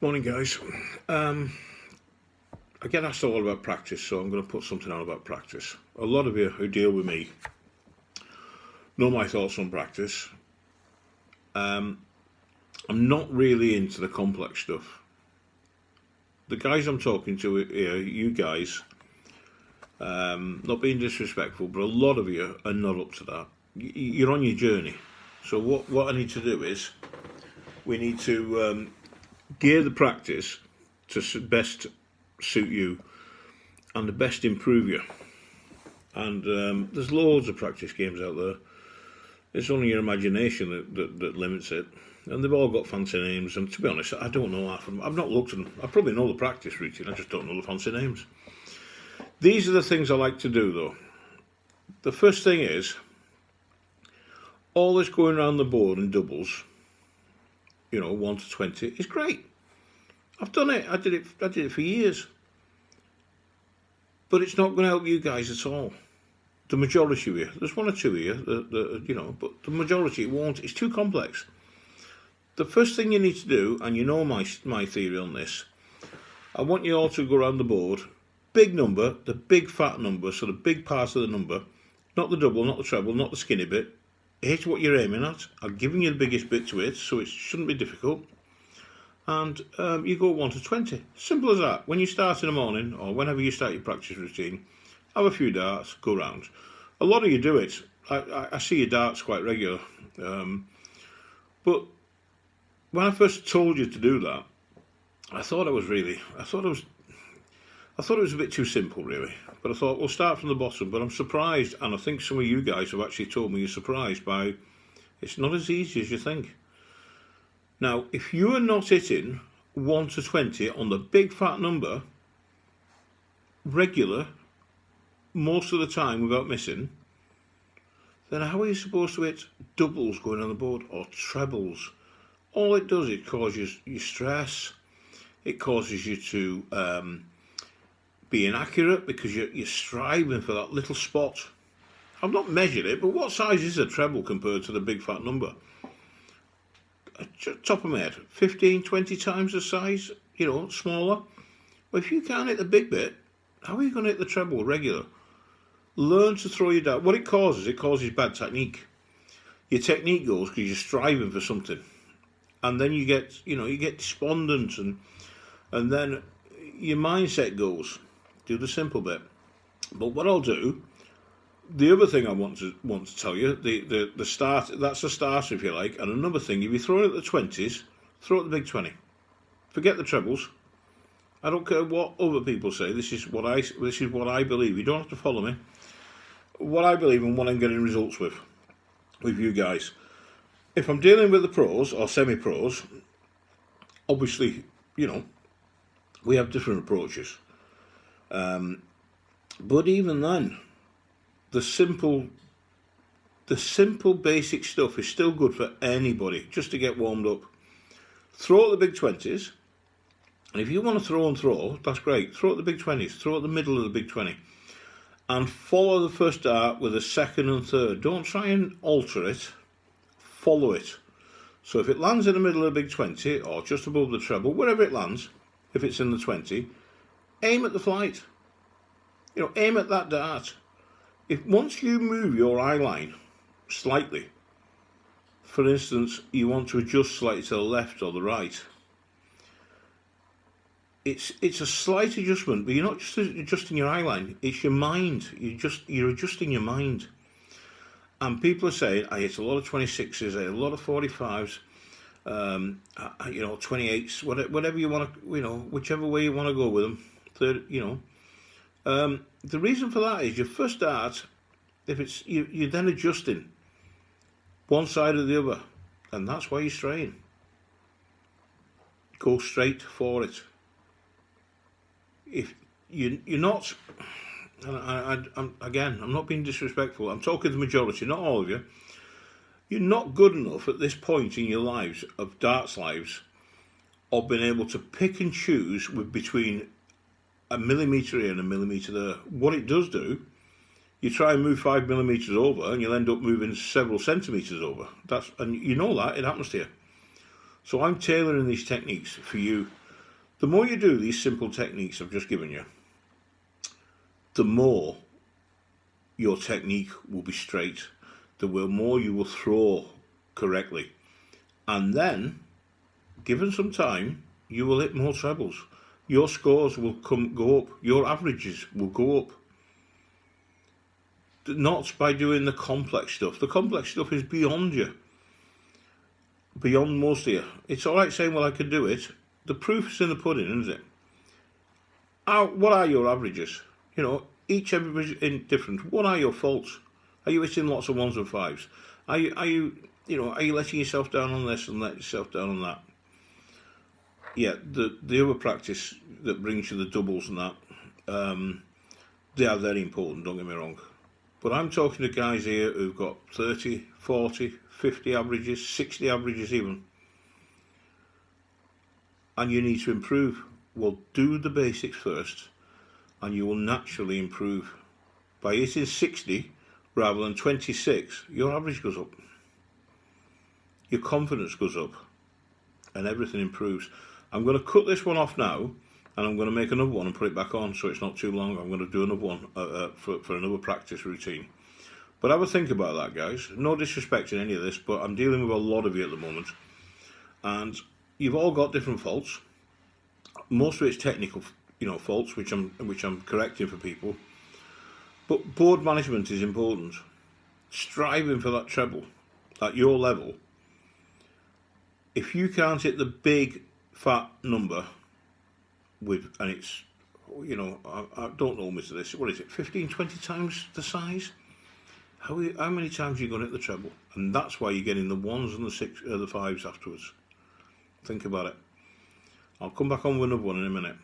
Morning, guys. I get asked a lot about practice, so I'm going to put something on about practice. A lot of you who deal with me know my thoughts on practice. I'm not really into the complex stuff. The guys I'm talking to here, you guys, not being disrespectful, but a lot of you are not up to that. You're on your journey. So what I need to do is we need to gear the practice to best suit you and the best improve you. And there's loads of practice games out there. It's only your imagination that limits it. And they've all got fancy names. And to be honest, I don't know half of them. I've not looked at them. I probably know the practice routine. I just don't know the fancy names. These are the things I like to do, though. The first thing is, all this going around the board in doubles, 1 to 20, is great. I've done it. I did it for years. But it's not going to help you guys at all. The majority of you. There's one or two of you, but the majority it won't. It's too complex. The first thing you need to do, and you know my theory on this, I want you all to go around the board. Big number, the big fat number, so the big part of the number, not the double, not the treble, not the skinny bit. Hit what you're aiming at. I've given you the biggest bit to hit, so it shouldn't be difficult. And you go 1 to 20. Simple as that. When you start in the morning, or whenever you start your practice routine, have a few darts, go round. A lot of you do it. I see your darts quite regular. But when I first told you to do that, I thought it was a bit too simple, really. But I thought, we'll start from the bottom. But I'm surprised, and I think some of you guys have actually told me you're surprised by it's not as easy as you think. Now, if you are not hitting 1 to 20 on the big fat number, regular, most of the time without missing, then how are you supposed to hit doubles going on the board or trebles? All it does, it causes you stress. It causes you to be inaccurate because you're striving for that little spot. I've not measured it, but what size is a treble compared to the big fat number? Top of my head, 15, 20 times the size, smaller. Well, if you can't hit the big bit, how are you going to hit the treble regular? Learn to throw your dart. What it causes bad technique. Your technique goes because you're striving for something. And then you get despondent and then your mindset goes. Do the simple bit. But what I'll do, the other thing I want to tell you, the start, that's a starter if you like, and another thing, if you throw it at the 20s, throw it at the big 20. Forget the trebles. I don't care what other people say. This is what I believe. You don't have to follow me. What I believe and what I'm getting results with you guys. If I'm dealing with the pros or semi-pros, obviously, we have different approaches. But even then, the simple basic stuff is still good for anybody, just to get warmed up. Throw at the big 20s, and if you want to throw, that's great. Throw at the big 20s, throw at the middle of the big 20, and follow the first dart with a second and third. Don't try and alter it, follow it. So if it lands in the middle of the big 20, or just above the treble, wherever it lands, if it's in the 20, aim at the flight. Aim at that dart. If once you move your eye line slightly, for instance, you want to adjust slightly to the left or the right, it's a slight adjustment, but you're not just adjusting your eye line, it's your mind. You're adjusting your mind. And people are saying, I hit a lot of 26s, I hit a lot of 45s, 28s, whatever you want to, whichever way you want to go with them. The reason for that is your first dart, if it's you're then adjusting one side or the other, and that's why you're straying. Go straight for it. If you're not, and I'm not being disrespectful. I'm talking the majority, not all of you. You're not good enough at this point in your lives, of darts lives, of being able to pick and choose between a millimetre here and a millimetre there. What it does do, you try and move 5 millimetres over and you'll end up moving several centimetres over. And you know that, it happens to you. So I'm tailoring these techniques for you The more you do these simple techniques I've just given you, the more your technique will be straight, the more you will throw correctly. And then, given some time, you will hit more trebles. Your scores will go up. Your averages will go up. Not by doing the complex stuff. The complex stuff is beyond you. Beyond most of you. It's alright saying, well, I can do it. The proof's in the pudding, isn't it? What are your averages? You know, everybody's in different. What are your faults? Are you hitting lots of 1s and 5s? Are you letting yourself down on this and letting yourself down on that? Yeah, the other practice that brings you the doubles and that, they are very important, don't get me wrong. But I'm talking to guys here who've got 30, 40, 50 averages, 60 averages even. And you need to improve. Well, do the basics first, and you will naturally improve. By hitting 60 rather than 26, your average goes up. Your confidence goes up, and everything improves. I'm going to cut this one off now, and I'm going to make another one and put it back on so it's not too long. I'm going to do another one for another practice routine. But have a think about that, guys. No disrespect in any of this, but I'm dealing with a lot of you at the moment, and you've all got different faults. Most of it's technical, faults, which I'm correcting for people. But board management is important. Striving for that treble at your level. If you can't hit the big fat number and it's, I don't know, Mr. This, what is it, 15, 20 times the size? How many times are you going to hit the treble? And that's why you're getting the 1s and the 5s afterwards. Think about it. I'll come back on with another one in a minute.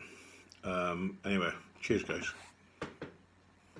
Anyway, cheers, guys.